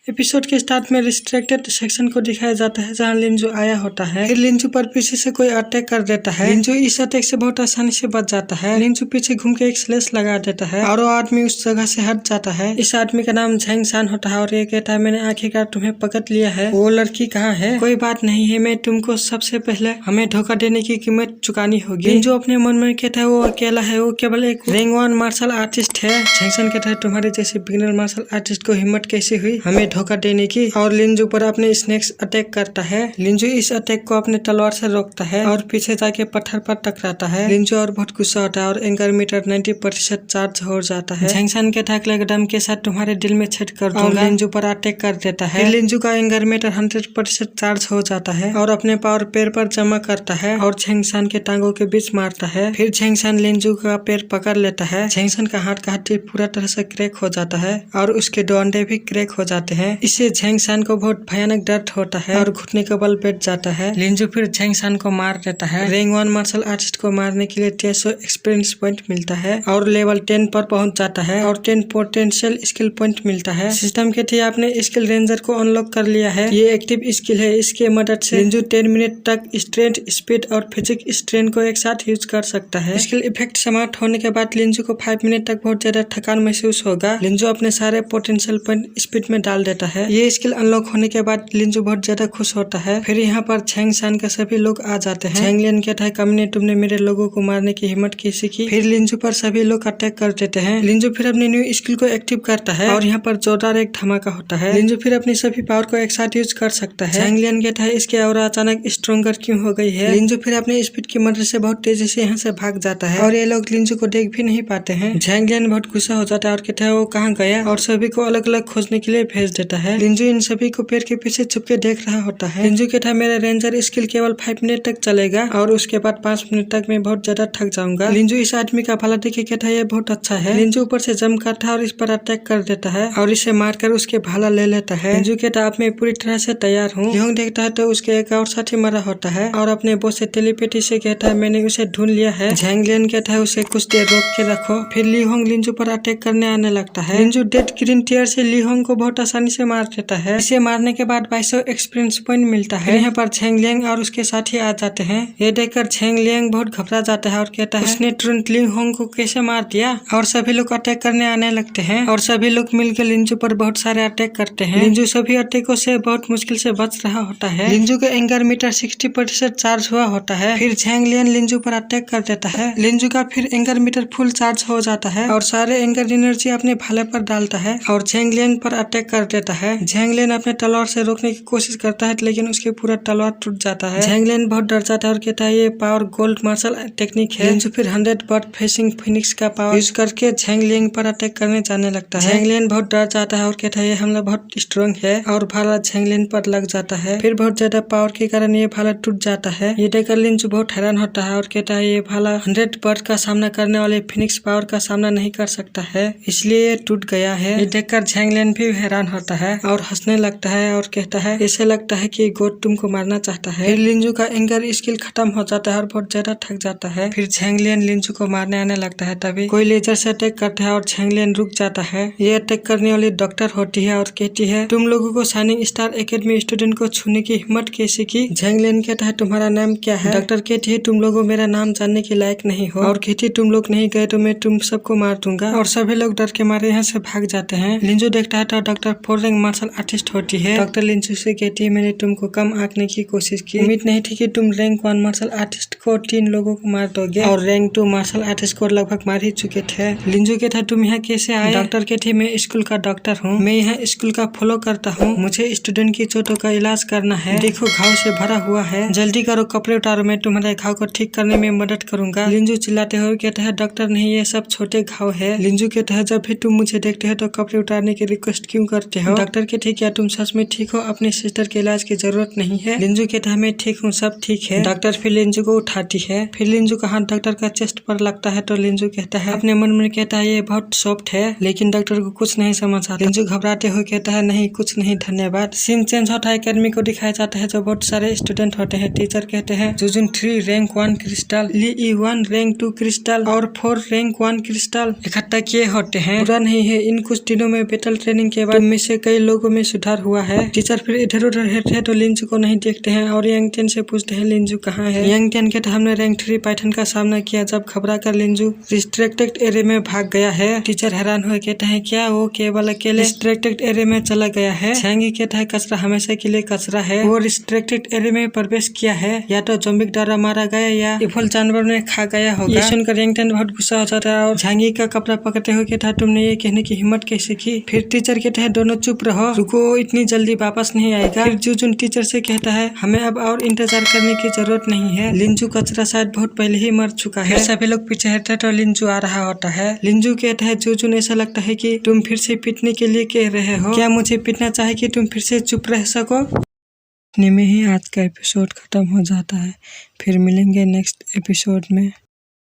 Episode के start में restricted section को दिखाया जाता है जहां लिंजू आया होता है। फिर लिंजू पर पीछे से कोई अटैक कर देता है। लिंजू इस अटैक से बहुत आसानी से बच जाता है। लिंजू पीछे घूम के एक स्लेश लगा देता है और वो आदमी उस जगह से हट जाता है। इस आदमी का नाम झेंग सान होता है और ये कहता है मैंने आखिरकार तुम्हें पकड़ लिया है। वो लड़की कहाँ है? कोई बात नहीं है, मैं तुमको सबसे पहले हमें धोखा देने की कीमत चुकानी होगी। लिंजू अपने मन में कहता है वो अकेला है, वो केवल एक रैंक 1 मार्शल आर्टिस्ट है। झेंग सान कहता है तुम्हारे जैसे बिगिनर मार्शल आर्टिस्ट को हिम्मत कैसे हुई हमें धोखा देने की, और लिंजू पर अपने स्नेक्स अटैक करता है। लिंजू इस अटैक को अपने तलवार से रोकता है और पीछे जाके पत्थर पर टकराता है। लिंजू और बहुत गुस्सा होता है और एंगर मीटर 90% चार्ज हो जाता है। झेंग सान कहता है अगले कदम के साथ तुम्हारे दिल में छेद कर दूंगा, और लिंजू पर अटैक कर देता है। लिंजू का एंगर मीटर 100% चार्ज हो जाता है और अपने पावर पैर पर जमा करता है और झेंग सान के टांगों के बीच मारता है। फिर झेंग सान लिंजू का पैर पकड़ लेता है। झेंग सान का हाथ का हड्डी पूरा तरह से क्रैक हो जाता है और उसके 2 अंडे भी क्रैक हो जाते हैं। इससे झेंग सान को बहुत भयानक दर्द होता है और घुटने का बल बैठ जाता है। लिंजू फिर झेंग सान को मार देता है। रैंक 1 मार्शल आर्टिस्ट को मारने के लिए 1300 एक्सपीरियंस पॉइंट मिलता है और लेवल 10 पर पहुंच जाता है और 10 पोटेंशियल स्किल पॉइंट मिलता है। सिस्टम के थी आपने स्किल रेंजर को अनलॉक कर लिया है। ये एक्टिव स्किल है, इसके मदद से लिंजू 10 मिनट तक स्ट्रेंथ, स्पीड और फिजिक स्ट्रेंथ को एक साथ यूज कर सकता है। स्किल इफेक्ट समाप्त होने के बाद लिंजू को 5 मिनट तक बहुत ज्यादा थकान महसूस होगा। लिंजू अपने सारे पोटेंशियल पॉइंट स्पीड में डाल देता है। ये स्किल अनलॉक होने के बाद लिंजू बहुत ज्यादा खुश होता है। फिर यहाँ पर झेंग सान का सभी लोग आ जाते हैं। झेंग लिन कहता है कमीने तुमने मेरे लोगों को मारने की हिम्मत कैसे की? फिर लिंजू पर सभी लोग अटैक कर देते हैं। लिंजू फिर अपनी न्यू स्किल को एक्टिव करता है और यहाँ पर जोरदार एक धमाका होता है। लिंजू फिर अपनी सभी पावर को एक साथ यूज कर सकता है। झेंग लिन कहता है इसके और अचानक स्ट्रॉन्गर क्यों हो गई है? लिंजू फिर अपनी स्पीड की मदद से बहुत तेजी से यहाँ से भाग जाता है और ये लोग लिंजू को देख भी नहीं पाते हैं। झेंग लिन बहुत गुस्सा हो जाता है और कहता है वो कहाँ गया और सभी को अलग अलग खोजने के लिए भेज देता है। लिंजू इन सभी को पेड़ के पीछे छुप के देख रहा होता है। लिंजू कहता है मेरा रेंजर स्किल केवल 5 मिनट तक चलेगा और उसके बाद 5 मिनट तक मैं बहुत ज्यादा थक जाऊंगा। लिंजू इस आदमी का भला देखे कहता है ये बहुत अच्छा है। लिंजू ऊपर से जंप करता है और इस पर अटैक कर देता है और इसे मारकर उसके भाला ले लेता है। लिंजू कहता है अब मैं पूरी तरह से तैयार हूँ। लियोंग देखता है तो उसके एक और साथी मरा होता है और अपने बॉस से टेलीपैथी से कहता है मैंने उसे ढूंढ लिया है। झेंग लिन कहता है उसे कुछ देर रोक के रखो। फिर लियोंग लिंजू पर अटैक करने आने लगता है। लिंजू डेड ग्रीन टीयर से लियोंग को बहुत आसानी से मार देता है। इसे मारने के बाद 2200 एक्सपीरियंस पॉइंट मिलता है। यहाँ पर झेंग लियांग और उसके साथी आ जाते हैं। ये देखकर झेंग लियांग बहुत घबरा जाता है और कहता है उसने तुरंत लियोंग को कैसे मार दिया, और सभी लोग अटैक करने आने लगते हैं और सभी लोग मिलकर लिंजू पर बहुत सारे अटैक करते हैं। लिंजू सभी अटैकों से बहुत मुश्किल से बच रहा होता है। लिंजू का एंगर मीटर 60% चार्ज हुआ होता है। फिर झेंग लियांग लिंजू पर अटैक कर देता है। लिंजू का फिर एंगर मीटर फुल चार्ज हो जाता है और सारे एंगर एनर्जी अपने भाले पर डालता है और झेंग लियांग पर अटैक कर देता है। झेंग लियांग अपने तलवार से रोकने की कोशिश करता है लेकिन उसके पूरा तलवार टूट जाता है। झेंग लियांग बहुत डर जाता है और कहता है ये पावर गोल्ड मार्शल टेक्निक है। लिंजू फिर 100 बर्ड फेसिंग फिनिक्स का पावर यूज करके झेंग लियांग पर अटैक करने जाने लगता है। झेंग लियांग बहुत डर जाता है और कहता है ये हमला बहुत स्ट्रॉन्ग है और भाला झेंग लियांग पर लग जाता है। फिर बहुत ज्यादा पावर के कारण ये भाला टूट जाता है। ये देखकर लिंजू बहुत हैरान होता है और कहता है ये भाला 100 बर्ड का सामना करने वाले फिनिक्स पावर का सामना नहीं कर सकता है, इसलिए ये टूट गया है। ये देखकर झेंग लियांग भी हैरान होता है और हंसने लगता है और कहता है ऐसे लगता है कि गोड तुमको मारना चाहता है। फिर लिंजू का एंगर स्किल खत्म हो जाता है और बहुत ज्यादा थक जाता है। फिर झेंग लियांग लिंजू को मारने आने लगता है, तभी कोई लेजर से अटैक करता है और झेंग लियांग रुक जाता है। ये अटैक करने वाली डॉक्टर होती है और कहती है तुम लोगों को शाइनिंग स्टार एकेडमी स्टूडेंट को छूने की हिम्मत कैसे की? झेंग लियांग कहता है तुम्हारा नाम क्या है? डॉक्टर कहती है तुम लोगों मेरा नाम जानने के लायक नहीं हो, और कहती तुम लोग नहीं गए तो मैं तुम सबको मार दूंगा, और सभी लोग डर के मारे यहाँ से भाग जाते हैं। लिंजू देखता है तो डॉक्टर 4 रैंक मार्शल आर्टिस्ट होती है। डॉक्टर लिंजू से कहती है मैंने तुमको कम आंकने की कोशिश की, उम्मीद नहीं थी कि तुम रैंक 1 मार्शल आर्टिस्ट को 3 लोगों को मार दोगे और रैंक 2 मार्शल आर्टिस्ट को लगभग मार ही चुके थे। लिंजू कहता तुम यहाँ कैसे आए? डॉक्टर कहती मैं स्कूल का डॉक्टर हूँ, मैं यहाँ स्कूल का फॉलो करता हूँ, मुझे स्टूडेंट की चोटों का इलाज करना है, देखो घाव से भरा हुआ है, जल्दी करो कपड़े उतारो, मैं तुम्हारे घाव को ठीक करने में मदद करूंगा। लिंजू चिल्लाते हुए कहता है डॉक्टर नहीं ये सब छोटे घाव है। लिंजू कहता है जब भी तुम मुझे देखते हो तो कपड़े उतारने की रिक्वेस्ट क्यों करते हो? डॉक्टर कहती है क्या तुम सच में ठीक हो? अपने सिस्टर के इलाज की जरूरत नहीं है। लिंजू कहता है मैं ठीक हूँ, सब ठीक है। डॉक्टर फिर लिंजू को उठाती है। फिर लिंजू का हाथ डॉक्टर का चेस्ट पर लगता है तो लिंजू कहता है अपने मन में कहता है ये बहुत सॉफ्ट है, लेकिन डॉक्टर को कुछ नहीं समझ आता। लिंजू घबराते हुए कहता है नहीं कुछ नहीं धन्यवाद। सीन चेंज होता है, एकेडमी को दिखाया जाता है जो बहुत सारे स्टूडेंट होते हैं। टीचर कहते हैं जुजुन 3 रैंक 1 क्रिस्टल, ली 1 रैंक 2 क्रिस्टल और 4 रैंक 1 क्रिस्टल इकट्ठा किए होते हैं। बुरा नहीं है, इन कुछ दिनों में बैटल ट्रेनिंग के बाद में से से कई लोगों में सुधार हुआ है। टीचर फिर इधर उधर हेरते हैं तो लिंजू को नहीं देखते हैं और यांग टियन से पूछते हैं लिंजू कहाँ है। यांग टियन कहता है हमने रैंक 3 पाइथन का सामना किया जब घबरा कर लिंजू रिस्ट्रिक्टेड एरिया में भाग गया है। टीचर हैरान हुए कहते हैं क्या वो केवल अकेले रिस्ट्रिक्टेड एरिया में चला गया है। छांगी कहता है कचरा हमेशा के लिए कचरा है, वो रिस्ट्रिक्टेड एरिया में प्रवेश किया है, या तो ज़ॉम्बी द्वारा मारा गया या इफुल जानवर ने खा गया होगा। ये सुनकर यांग टियन बहुत गुस्सा हो जाता है और झांगी का कपड़ा पकड़ते हुए कहता है तुमने ये कहने की हिम्मत कैसे की। फिर टीचर कहते हैं दोनों चुप रहो, रुको इतनी जल्दी वापस नहीं आएगा। फिर जूजुन टीचर से कहता है हमें अब और इंतजार करने की जरूरत नहीं है, लिंजू कचरा शायद बहुत पहले ही मर चुका है। सभी लोग पीछे हटते तो लिंजू आ रहा होता है। लिंजू कहता है जूजुन ऐसा लगता है कि तुम फिर से पीटने के लिए कह रहे हो, क्या मुझे पीटना चाहे कि तुम फिर से चुप रह सको। इतने में ही आज का एपिसोड खत्म हो जाता है। फिर मिलेंगे नेक्स्ट एपिसोड में।